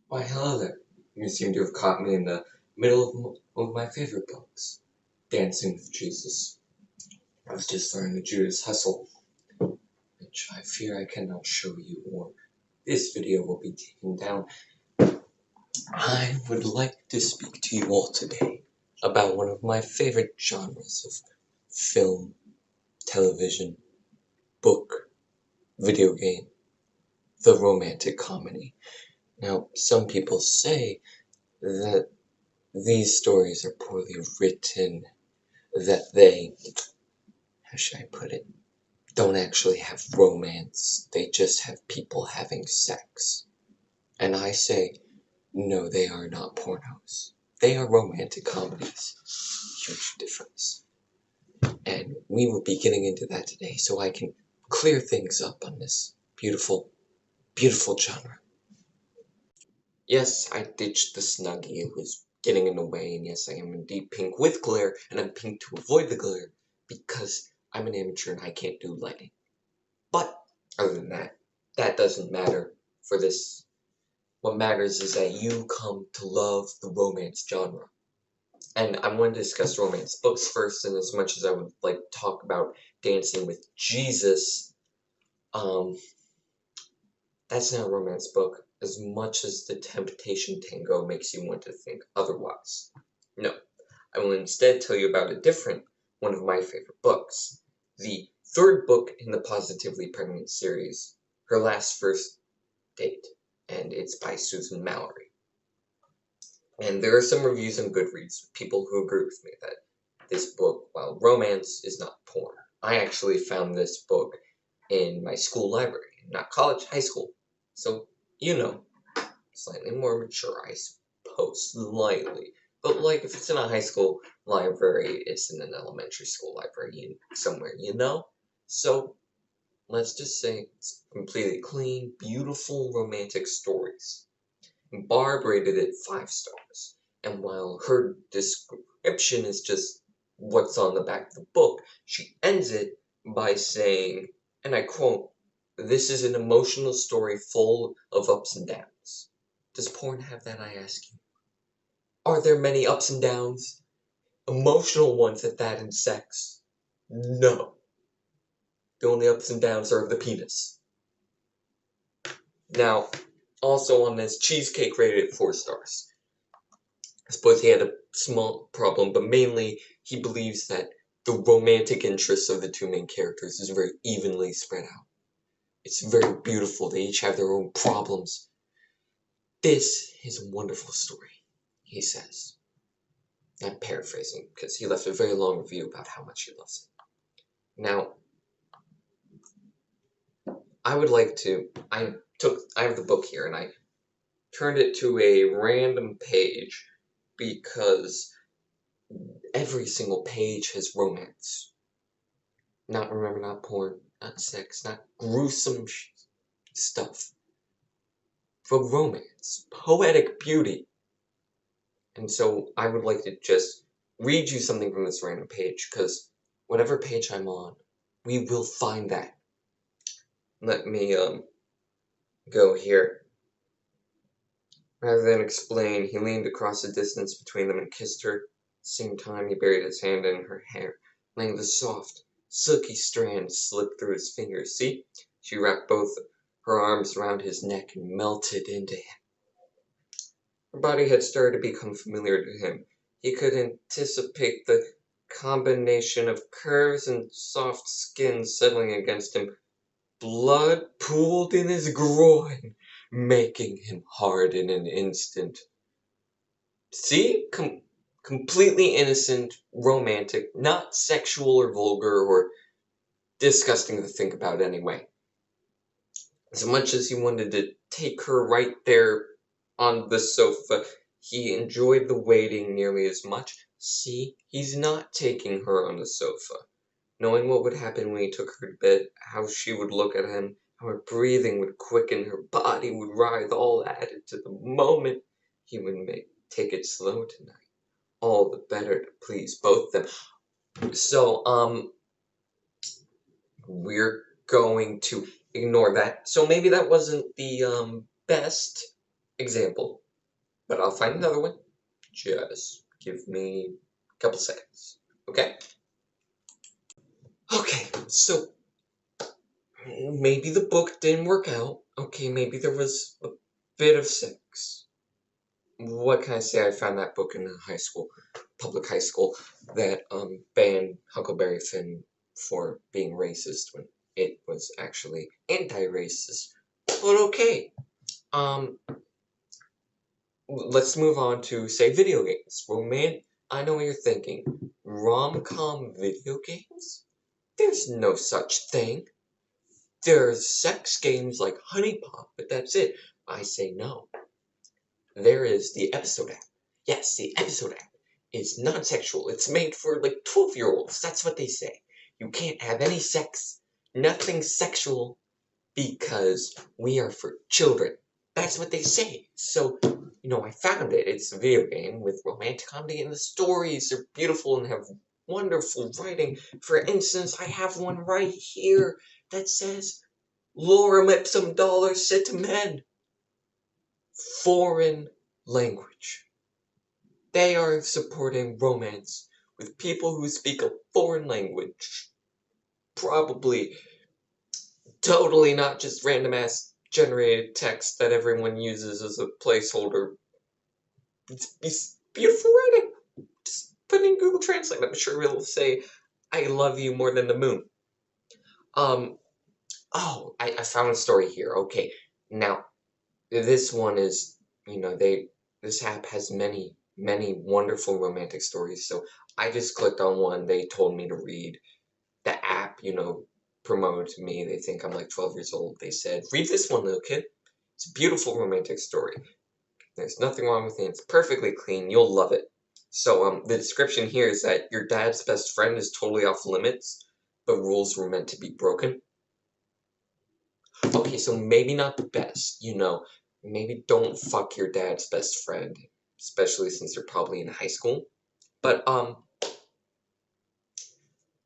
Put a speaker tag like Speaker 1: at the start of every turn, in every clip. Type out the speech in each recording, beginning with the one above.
Speaker 1: Why, hello there. You seem to have caught me in the middle of one of my favorite books, Dancing with Jesus. I was just learning the Judas Hustle, which I fear I cannot show you, or this video will be taken down. I would like to speak to you all today about one of my favorite genres of film, television, book, video game, the romantic comedy. Now, some people say that these stories are poorly written, that they, how should I put it, don't actually have romance, they just have people having sex. And I say, no, they are not pornos. They are romantic comedies. Huge difference. And we will be getting into that today so I can clear things up on this beautiful, beautiful genre. Yes, I ditched the Snuggie, it was getting in the way, and yes, I am indeed pink with glare, and I'm pink to avoid the glare, because I'm an amateur and I can't do lighting. But, other than that, that doesn't matter for this. What matters is that you come to love the romance genre. And I want to discuss romance books first, and as much as I would like to talk about Dancing with Jesus, that's not a romance book, as much as The Temptation Tango makes you want to think otherwise. No, I will instead tell you about a different one of my favorite books. The third book in the Positively Pregnant series, Her Last First Date, and it's by Susan Mallory. And there are some reviews on Goodreads, people who agree with me that this book, while romance, is not porn. I actually found this book in my school library, not college, high school. So, slightly more mature, I suppose, slightly. But, like, if it's in a high school library, it's in an elementary school library somewhere, So, let's just say it's completely clean, beautiful, romantic stories. Barb rated it 5 stars, and while her description is just what's on the back of the book, she ends it by saying, and I quote, "This is an emotional story full of ups and downs." Does porn have that, I ask you? Are there many ups and downs? Emotional ones at that in sex? No. The only ups and downs are of the penis. Now, also on this, Cheesecake rated it 4 stars. I suppose he had a small problem, but mainly he believes that the romantic interests of the two main characters is very evenly spread out. It's very beautiful. They each have their own problems. This is a wonderful story, he says. I'm paraphrasing because he left a very long review about how much he loves it. Now, I have the book here and I turned it to a random page because every single page has romance. Not porn, not sex, not gruesome stuff. For romance, poetic beauty. And so I would like to just read you something from this random page, because whatever page I'm on, we will find that. Let me, go here. Rather than explain, he leaned across the distance between them and kissed her. At the same time, he buried his hand in her hair, letting the soft, silky strands slip through his fingers. See? She wrapped both her arms around his neck and melted into him. Her body had started to become familiar to him. He could anticipate the combination of curves and soft skin settling against him. Blood pooled in his groin, making him hard in an instant. See? Completely innocent, romantic, not sexual or vulgar or disgusting to think about anyway. As much as he wanted to take her right there on the sofa, he enjoyed the waiting nearly as much. See? He's not taking her on the sofa. Knowing what would happen when he took her to bed, how she would look at him, how her breathing would quicken, her body would writhe, all added to the moment he would take it slow tonight. All the better to please both them. So, we're going to ignore that. So maybe that wasn't the, best example, but I'll find another one. Just give me a couple seconds, okay? Okay, so maybe the book didn't work out. Okay, maybe there was a bit of sex. What can I say? I found that book in a high school, public high school, that banned Huckleberry Finn for being racist when it was actually anti-racist. But okay, um, let's move on to, say, video games. I know what you're thinking. Rom-com video games? There's no such thing. There's sex games like Honey Pop, but that's it. I say no. There is the episode app. Yes, the episode app is non-sexual. It's made for like 12-year-olds. That's what they say. You can't have any sex, nothing sexual, because we are for children. That's what they say. So, I found it. It's a video game with romantic comedy, and the stories are beautiful and have wonderful writing. For instance, I have one right here that says, Lorem ipsum dollar sit men. Foreign language. They are supporting romance with people who speak a foreign language. Probably totally not just random ass generated text that everyone uses as a placeholder. It's beautiful writing. Just put in Google Translate. I'm sure it'll say, I love you more than the moon. I found a story here. Okay, now, this one is, this app has many, many wonderful romantic stories. So I just clicked on one they told me to read. The app, promoted me. They think I'm like 12 years old. They said, read this one, little kid. It's a beautiful romantic story. There's nothing wrong with it. It's perfectly clean. You'll love it. So the description here is that your dad's best friend is totally off limits, but rules were meant to be broken. Okay, so maybe not the best, maybe don't fuck your dad's best friend, especially since you're probably in high school. But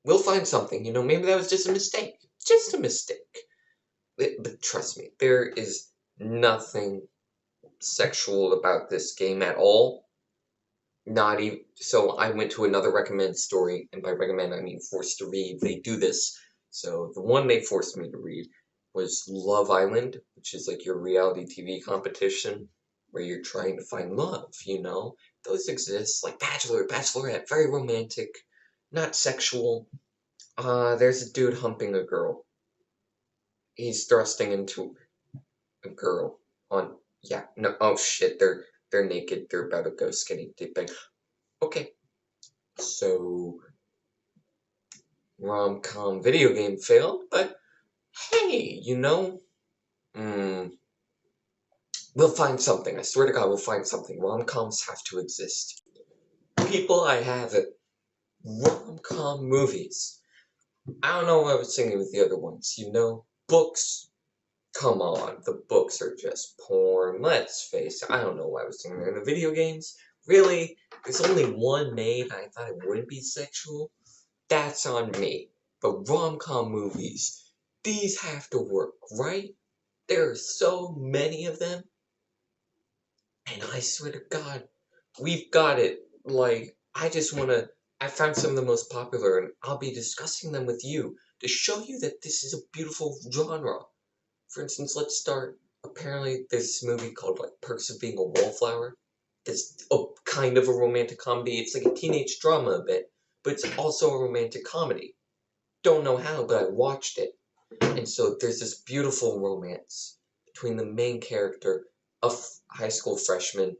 Speaker 1: we'll find something, maybe that was just a mistake. Just a mistake. But trust me, there is nothing sexual about this game at all. Not even. So I went to another recommended story, and by recommend I mean forced to read. They do this. So the one they forced me to read was Love Island, which is like your reality TV competition where you're trying to find love, Those exist, like Bachelor, Bachelorette, very romantic, not sexual. There's a dude humping a girl. He's thrusting into a girl oh shit, they're naked, they're about to go skinny dipping. Okay. So rom-com video game failed, but hey, we'll find something. I swear to God, we'll find something. Rom-coms have to exist. People, I have it. Rom-com movies. I don't know what I was thinking with the other ones. Books. Come on, the books are just porn. Let's face it. I don't know what I was thinking. The video games? Really? There's only one made. I thought it wouldn't be sexual. That's on me. But rom-com movies, these have to work, right? There are so many of them. And I swear to God, we've got it. I found some of the most popular, and I'll be discussing them with you to show you that this is a beautiful genre. For instance, let's start. Apparently, there's this movie called, Perks of Being a Wallflower. It's kind of a romantic comedy. It's like a teenage drama a bit, but it's also a romantic comedy. Don't know how, but I watched it. And so there's this beautiful romance between the main character, a high school freshman,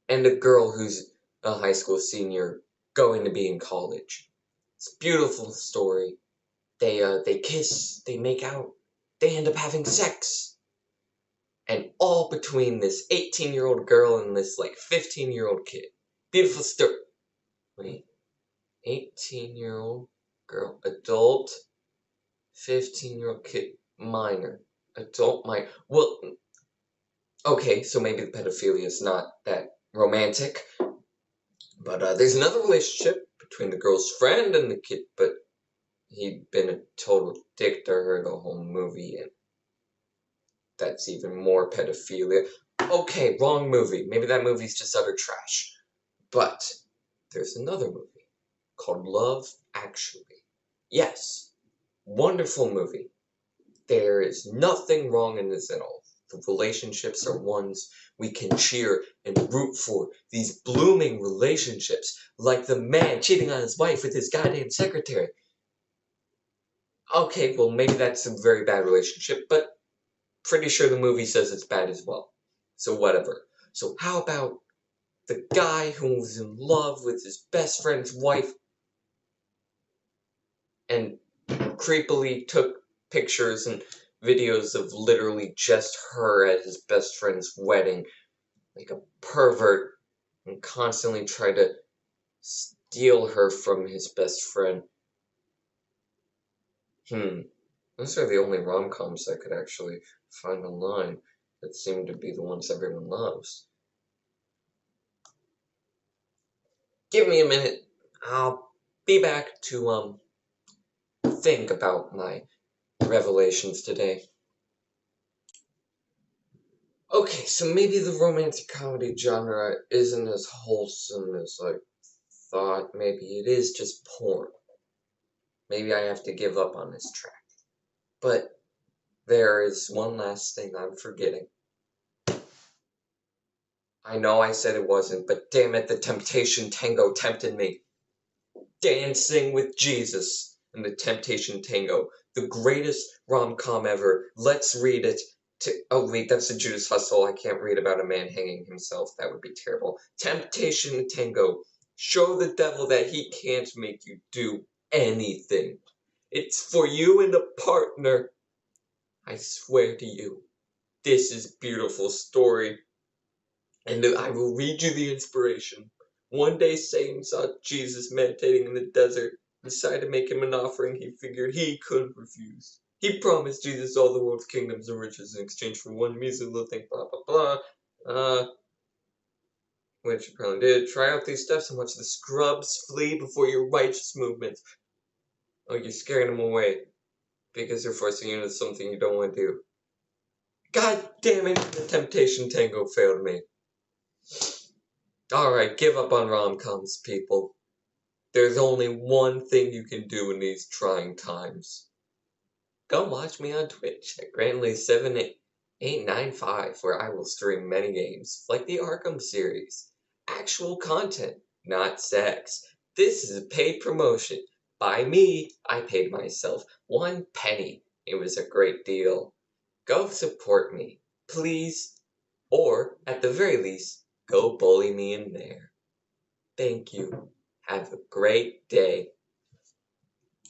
Speaker 1: and a girl who's a high school senior going to be in college. It's a beautiful story. They kiss, they make out, they end up having sex. And all between this 18-year-old girl and this 15-year-old kid. Beautiful story. Wait, 18-year-old girl, adult, 15-year-old kid, minor, adult, minor. Well, okay, so maybe the pedophilia is not that romantic. But there's another relationship between the girl's friend and the kid, but he'd been a total dick to her the whole movie, and that's even more pedophilia. Okay, wrong movie. Maybe that movie's just utter trash. But there's another movie called Love Actually. Yes, wonderful movie. There is nothing wrong in this at all. The relationships are ones we can cheer and root for. These blooming relationships, like the man cheating on his wife with his goddamn secretary. Okay, well, maybe that's a very bad relationship, but pretty sure the movie says it's bad as well. So, whatever. So, how about the guy who was in love with his best friend's wife and creepily took pictures and videos of literally just her at his best friend's wedding, like a pervert, and constantly tried to steal her from his best friend. Those are the only rom-coms I could actually find online that seem to be the ones everyone loves. Give me a minute. I'll be back to think about my revelations today. Okay, so maybe the romantic comedy genre isn't as wholesome as I thought. Maybe it is just porn. Maybe I have to give up on this track. But there is one last thing I'm forgetting. I know I said it wasn't, but damn it, the Temptation Tango tempted me. Dancing with Jesus and the Temptation Tango. The greatest rom-com ever. Let's read it. Oh wait, that's the Judas Hustle. I can't read about a man hanging himself. That would be terrible. Temptation Tango. Show the devil that he can't make you do anything. It's for you and a partner. I swear to you, this is a beautiful story. And I will read you the inspiration. One day Satan saw Jesus meditating in the desert and decided to make him an offering he figured he couldn't refuse. He promised Jesus all the world's kingdoms and riches in exchange for one measly little thing, blah, blah, blah. Which apparently did. Try out these steps and watch the scrubs flee before your righteous movements. Oh, you're scaring them away because you're forcing you into something you don't want to do. God damn it, the Temptation Tango failed me. Alright, give up on rom-coms, people. There's only one thing you can do in these trying times. Go watch me on Twitch at Grantley7895, where I will stream many games, like the Arkham series. Actual content, not sex. This is a paid promotion. By me, I paid myself 1 penny. It was a great deal. Go support me, please. Or, at the very least, go bully me in there. Thank you. Have a great day.